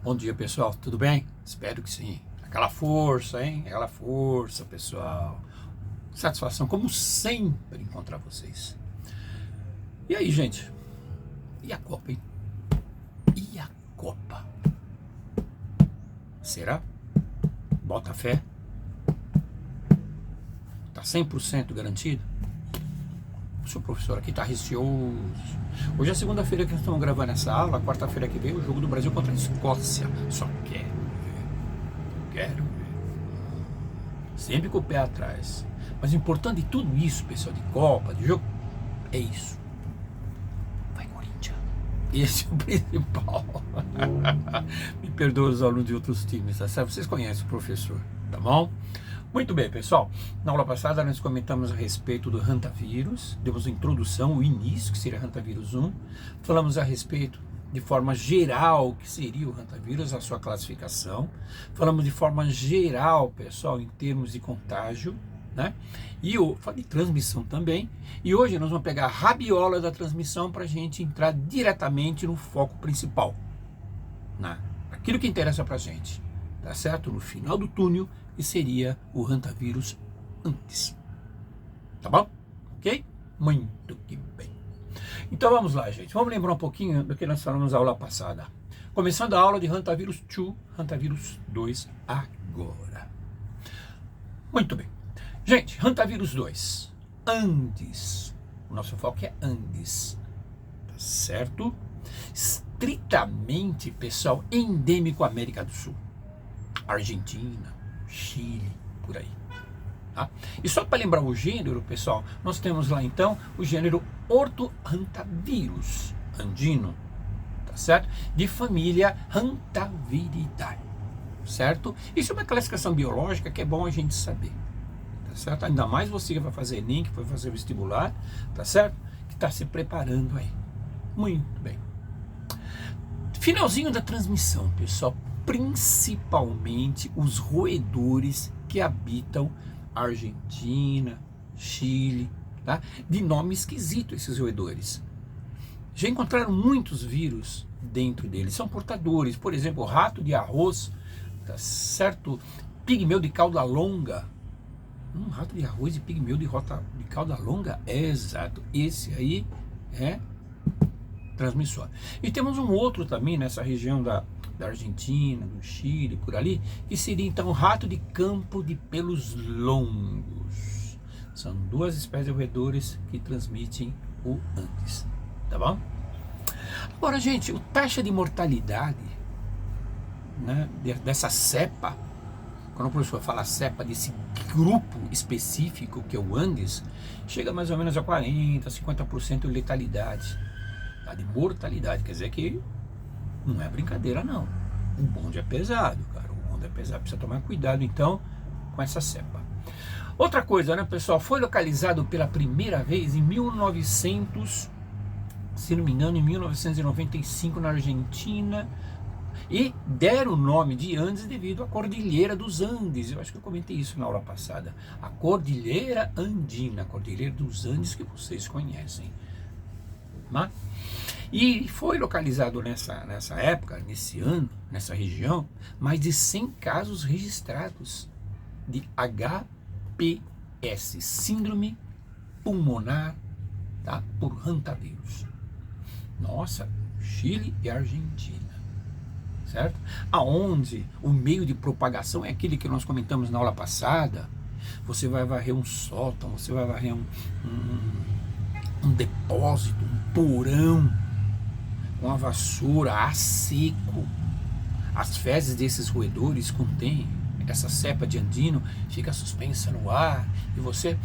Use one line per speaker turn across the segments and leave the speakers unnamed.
Bom dia, pessoal. Tudo bem? Espero que sim. Aquela força, hein? Aquela força, pessoal. Satisfação, como sempre, encontrar vocês. E aí, gente? E a Copa, hein? E a Copa? Será? Bota fé? Tá 100% garantido? O seu professor aqui tá receoso. Hoje é segunda-feira que nós estamos gravando essa aula. Quarta-feira que vem o jogo do Brasil contra a Escócia. Só quero ver. Sempre com o pé atrás. Mas o importante de tudo isso, pessoal, de Copa, de jogo, é isso. Vai, Corinthians. Esse é o principal. Me perdoa os alunos de outros times, tá certo? Vocês conhecem o professor, tá bom? Muito bem, pessoal. Na aula passada nós comentamos a respeito do Hantavírus, demos a introdução, o início, que seria Hantavírus 1. Falamos a respeito de forma geral, que seria o Hantavírus, a sua classificação. Falamos de forma geral, pessoal, em termos de contágio, né? E eu falei de transmissão também. E hoje nós vamos pegar a rabiola da transmissão para a gente entrar diretamente no foco principal, né? Aquilo que interessa para a gente, tá certo? No final do túnel, que seria o Hantavírus antes. Tá bom? Ok? Muito que bem. Então vamos lá, gente. Vamos lembrar um pouquinho do que nós falamos na aula passada. Começando a aula de Hantavírus 2, Hantavírus 2 agora. Muito bem. Gente, Hantavírus 2. Andes. O nosso foco é Andes. Tá certo? Estritamente, pessoal, endêmico à América do Sul. Argentina, Chile, por aí. Tá? E só para lembrar o gênero, pessoal, nós temos lá então o gênero Orthohanthavirus andino, tá certo? De família Hantaviridae, certo? Isso é uma classificação biológica que é bom a gente saber, tá certo? Ainda mais você que vai fazer Enem, que vai fazer vestibular, tá certo? Que está se preparando aí. Muito bem. Finalzinho da transmissão, pessoal. Principalmente os roedores que habitam Argentina, Chile, tá? De nome esquisito esses roedores. Já encontraram muitos vírus dentro deles, são portadores, por exemplo, rato de arroz, tá certo? Pigmeu de cauda longa. Rato de arroz e pigmeu de cauda longa? É exato, esse aí é transmissor. E temos um outro também nessa região da Argentina, do Chile, por ali, que seria então o rato de campo de pelos longos. São duas espécies de roedores que transmitem o Andes, tá bom? Agora, gente, a taxa de mortalidade, né, dessa cepa, quando o professor fala cepa desse grupo específico que é o Andes, chega mais ou menos a 40, 50% de letalidade, tá, de mortalidade, quer dizer que não é brincadeira, não. O bonde é pesado, cara. O bonde é pesado. Precisa tomar cuidado, então, com essa cepa. Outra coisa, né, pessoal? Foi localizado pela primeira vez em 1900, se não me engano, em 1995, na Argentina. E deram o nome de Andes devido à Cordilheira dos Andes. Eu acho que eu comentei isso na aula passada. A Cordilheira Andina, a Cordilheira dos Andes que vocês conhecem. Né? E foi localizado nessa época, nesse ano, nessa região, mais de 100 casos registrados de HPS, Síndrome Pulmonar, tá, por Hantavírus. Nossa, Chile e Argentina, certo? Aonde o meio de propagação é aquele que nós comentamos na aula passada. Você vai varrer um sótão, você vai varrer um depósito, um porão, com a vassoura a seco. As fezes desses roedores contêm essa cepa de andino, fica suspensa no ar e você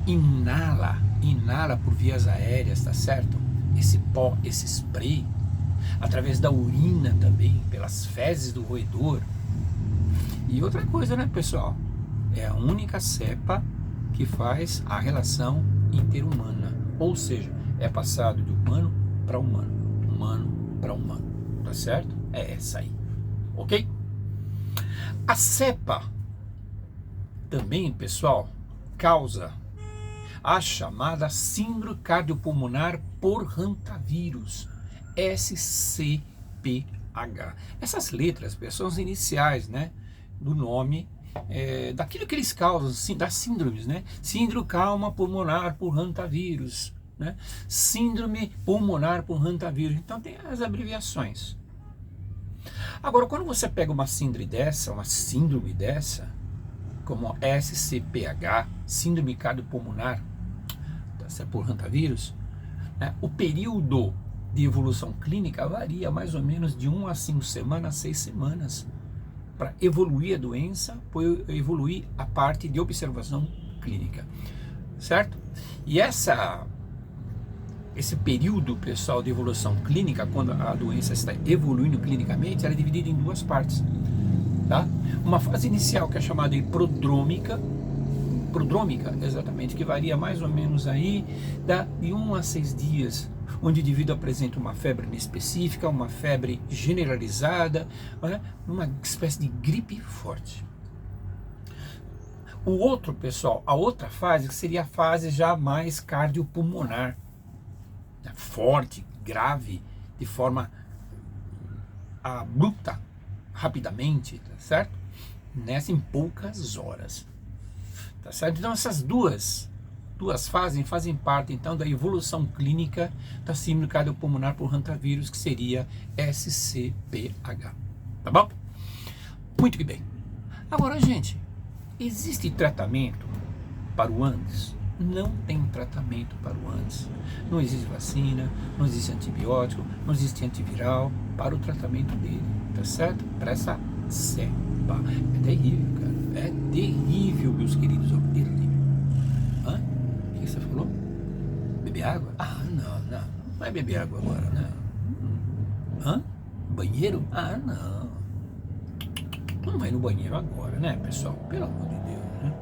inala por vias aéreas, tá certo? Esse pó, esse spray, através da urina também, pelas fezes do roedor. E outra coisa, né, pessoal? É a única cepa que faz a relação interhumana, ou seja, é passado de humano para humano, humano para humano, tá certo? É essa aí, ok? A cepa também, pessoal, causa a chamada síndrome cardiopulmonar por hantavirus, SCPH. Essas letras são as iniciais, né, do nome daquilo que eles causam, das síndromes, né? Síndrome calma pulmonar por hantavirus, né? Síndrome pulmonar por hantavirus. Então tem as abreviações. Agora, quando você pega uma síndrome dessa, como SCPH, síndrome cardiopulmonar por hantavirus, né, o período de evolução clínica varia mais ou menos de 1 a 5 semanas, 6 semanas, para evoluir a doença, para evoluir a parte de observação clínica, certo? E esse período, pessoal, de evolução clínica, quando a doença está evoluindo clinicamente, ela é dividida em 2 partes, tá? Uma fase inicial, que é chamada de prodrômica, exatamente, que varia mais ou menos aí de 1 a 6 dias, onde o indivíduo apresenta uma febre inespecífica, uma febre generalizada, né? Uma espécie de gripe forte. O outro, pessoal, a outra fase, que seria a fase já mais cardiopulmonar, né? Forte, grave, de forma abrupta, rapidamente, tá certo? Nessa em poucas horas, tá certo? Então essas duas fases fazem parte então da evolução clínica da síndrome cardiopulmonar por hantavirus, que seria SCPH, tá bom? Muito que bem. Agora, gente, existe tratamento para o ANDS? Não tem tratamento para o ANDS. Não existe vacina, não existe antibiótico, não existe antiviral para o tratamento dele, tá certo? Para essa cepa. É terrível, cara. É terrível, meus queridos. Terrível. Hã? O que você falou? Beber água? Ah, não vai beber água agora, né? Hã? Banheiro? Ah, não vai no banheiro agora, né, pessoal? Pelo amor de Deus, né?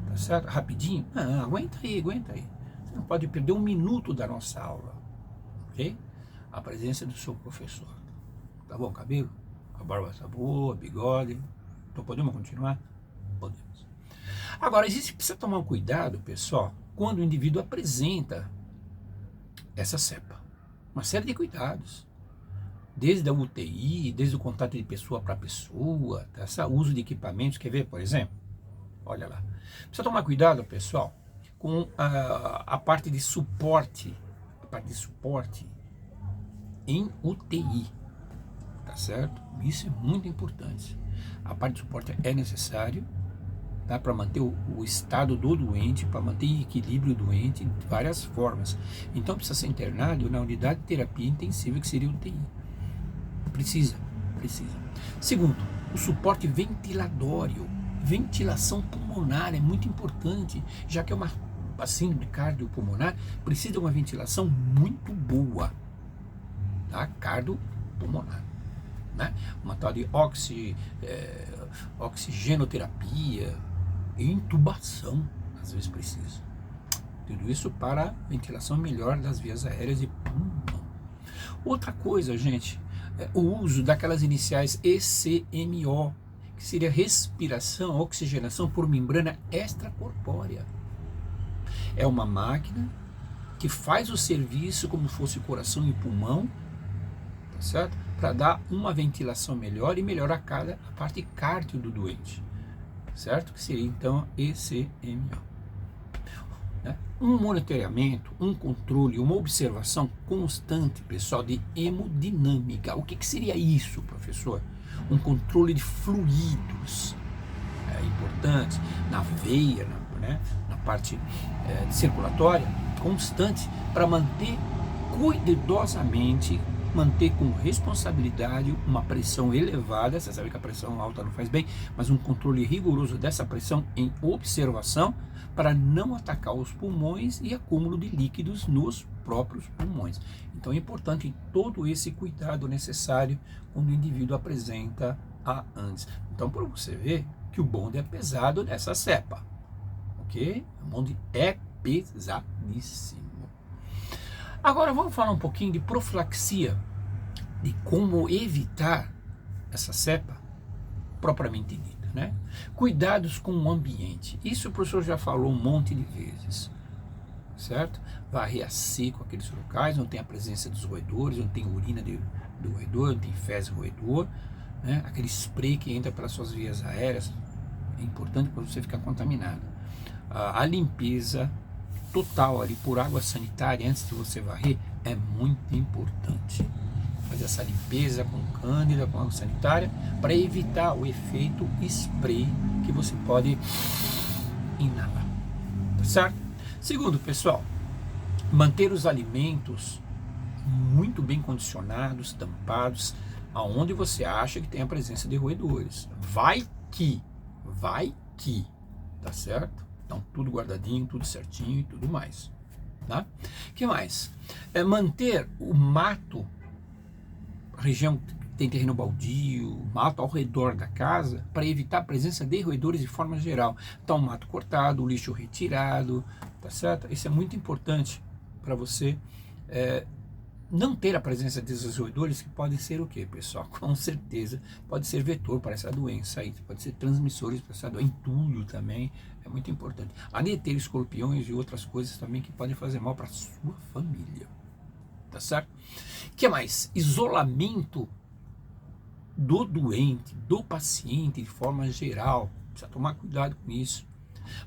Tá certo? Rapidinho? Ah, aguenta aí. Você não pode perder 1 minuto da nossa aula, ok? A presença do seu professor. Tá bom, cabelo? A barba tá boa, bigode. Então podemos continuar? Podemos. Agora, precisa tomar um cuidado, pessoal, quando o indivíduo apresenta essa cepa. Uma série de cuidados. Desde a UTI, desde o contato de pessoa para pessoa, tá? Uso de equipamentos. Quer ver, por exemplo? Olha lá. Precisa tomar cuidado, pessoal, com a parte de suporte. Em UTI. Tá certo? Isso é muito importante. A parte de suporte é necessário, tá? Para manter o estado do doente, para manter em equilíbrio o doente de várias formas. Então precisa ser internado na unidade de terapia intensiva, que seria UTI. Precisa. Segundo, o suporte ventilatório. Ventilação pulmonar é muito importante, já que é uma síndrome cardiopulmonar, precisa de uma ventilação muito boa, tá? Cardiopulmonar, né? Uma tal de oxigenoterapia e intubação, às vezes precisa. Tudo isso para ventilação melhor das vias aéreas e pulmão. Outra coisa, gente, o uso daquelas iniciais ECMO, que seria respiração, oxigenação por membrana extracorpórea. É uma máquina que faz o serviço como se fosse coração e pulmão, tá certo? Para dar uma ventilação melhor e melhorar a parte cardio do doente, certo? Que seria então ECMO. Um monitoramento, um controle, uma observação constante, pessoal, de hemodinâmica. O que seria isso, professor? Um controle de fluidos importantes na veia, na parte circulatória, constante, para manter cuidadosamente, manter com responsabilidade uma pressão elevada. Você sabe que a pressão alta não faz bem, mas um controle rigoroso dessa pressão em observação, para não atacar os pulmões e acúmulo de líquidos nos próprios pulmões. Então é importante todo esse cuidado necessário quando o indivíduo apresenta a ANDS. Então, para você ver que o bonde é pesado nessa cepa, ok? O bonde é pesadíssimo. Agora vamos falar um pouquinho de profilaxia, de como evitar essa cepa propriamente dita, né? Cuidados com o ambiente. Isso o professor já falou um monte de vezes. certo? Varrer a seco aqueles locais, não tem a presença dos roedores, não tem urina do roedor, não tem fezes roedor, né? Aquele spray que entra pelas suas vias aéreas é importante para você ficar contaminado. A limpeza total ali por água sanitária antes de você varrer é muito importante. Fazer essa limpeza com cândida, com água sanitária, para evitar o efeito spray que você pode inalar, tá certo? Segundo, pessoal, manter os alimentos muito bem condicionados, tampados, aonde você acha que tem a presença de roedores. Vai que, tá certo? Então, tudo guardadinho, tudo certinho e tudo mais, tá? O que mais? Manter o mato, a região que tem terreno baldio, mato ao redor da casa, para evitar a presença de roedores de forma geral. Então, o mato cortado, o lixo retirado, tá certo? Isso é muito importante para você não ter a presença desses roedores, que podem ser o que, pessoal? Com certeza pode ser vetor para essa doença aí, pode ser transmissores para essa doença, entulho também, é muito importante. Além de ter escorpiões e outras coisas também que podem fazer mal para a sua família, tá certo? O que mais? Isolamento do doente, do paciente de forma geral, precisa tomar cuidado com isso.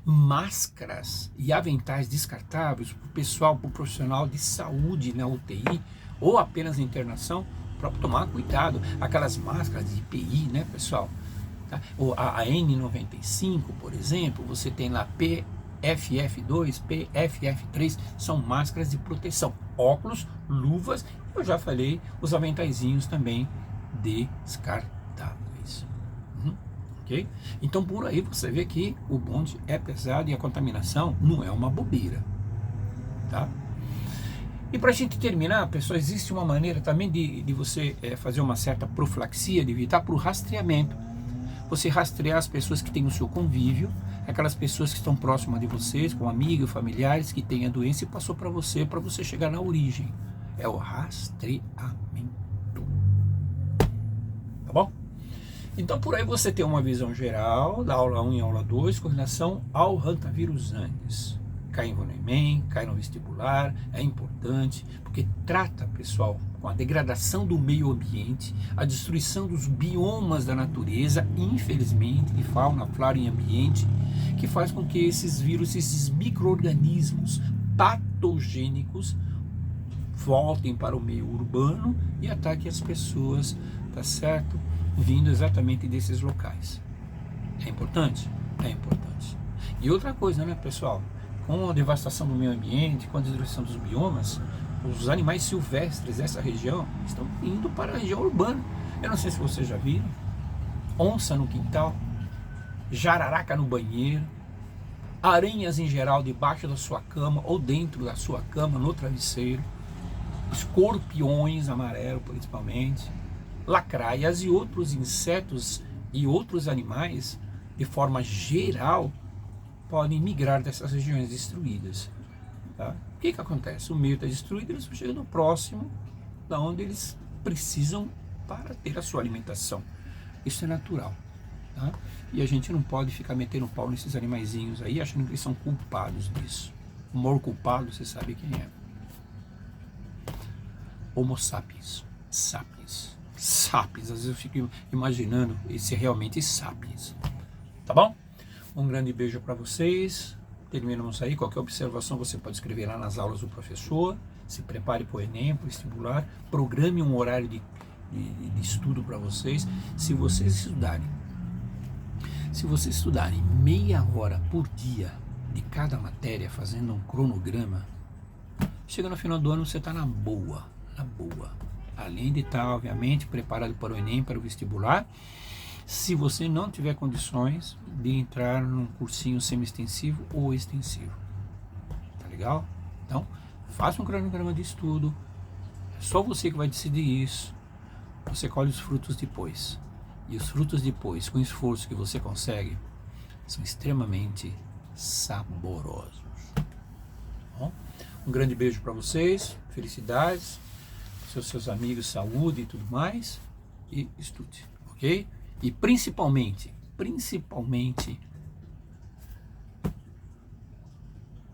Máscaras e aventais descartáveis para o pessoal, para o profissional de saúde na UTI ou apenas na internação, para tomar cuidado. Aquelas máscaras de EPI, né, pessoal? Tá? A N95, por exemplo, você tem lá PFF2, PFF3, são máscaras de proteção. Óculos, luvas, eu já falei, os aventaizinhos também descartáveis. Okay? Então por aí você vê que o bonde é pesado e a contaminação não é uma bobeira, tá? E para a gente terminar, pessoal, existe uma maneira também de você fazer uma certa profilaxia, de evitar para o rastreamento. Você rastrear as pessoas que têm o seu convívio, aquelas pessoas que estão próximas de vocês, com amigos, familiares que têm a doença e passou para você chegar na origem. É o rastreamento. Tá bom? Então por aí você tem uma visão geral da aula 1 e aula 2 com relação ao hantavirus anis. Cai no Enem, cai no vestibular, é importante, porque trata, pessoal, com a degradação do meio ambiente, a destruição dos biomas da natureza, infelizmente, de fauna, flora e ambiente, que faz com que esses vírus, esses micro-organismos patogênicos voltem para o meio urbano e ataquem as pessoas, tá certo? Vindo exatamente desses locais. É importante? É importante. E outra coisa, né, pessoal? Com a devastação do meio ambiente, com a destruição dos biomas, os animais silvestres dessa região estão indo para a região urbana. Eu não sei se vocês já viram. Onça no quintal, jararaca no banheiro, aranhas em geral debaixo da sua cama ou dentro da sua cama, no travesseiro, escorpiões amarelos principalmente, lacraias e outros insetos e outros animais, de forma geral, podem migrar dessas regiões destruídas. Tá? O que acontece? O meio está destruído, eles vão chegando próximo da onde eles precisam para ter a sua alimentação. Isso é natural. Tá? E a gente não pode ficar metendo pau nesses animaizinhos aí, achando que eles são culpados disso. O maior culpado, você sabe quem é? Homo sapiens. Sapiens. Sapiens. Às vezes eu fico imaginando esse realmente sapiens. Tá bom? Um grande beijo para vocês. Terminamos aí. Qualquer observação você pode escrever lá nas aulas do professor. Se prepare para o Enem, para o vestibular. Programe um horário de estudo para vocês. Se vocês estudarem meia hora por dia de cada matéria, fazendo um cronograma, chega no final do ano você está na boa. Na boa. Além de estar, obviamente, preparado para o Enem, para o vestibular, se você não tiver condições de entrar num cursinho semi-extensivo ou extensivo. Tá legal? Então, faça um cronograma de estudo. É só você que vai decidir isso. Você colhe os frutos depois. E os frutos depois, com o esforço que você consegue, são extremamente saborosos. Bom, um grande beijo para vocês. Felicidades. Seus amigos, saúde e tudo mais. E estude, ok? E principalmente,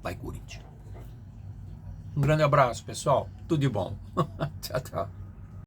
vai Corinthians. Um grande abraço, pessoal. Tudo de bom. Tchau, tchau.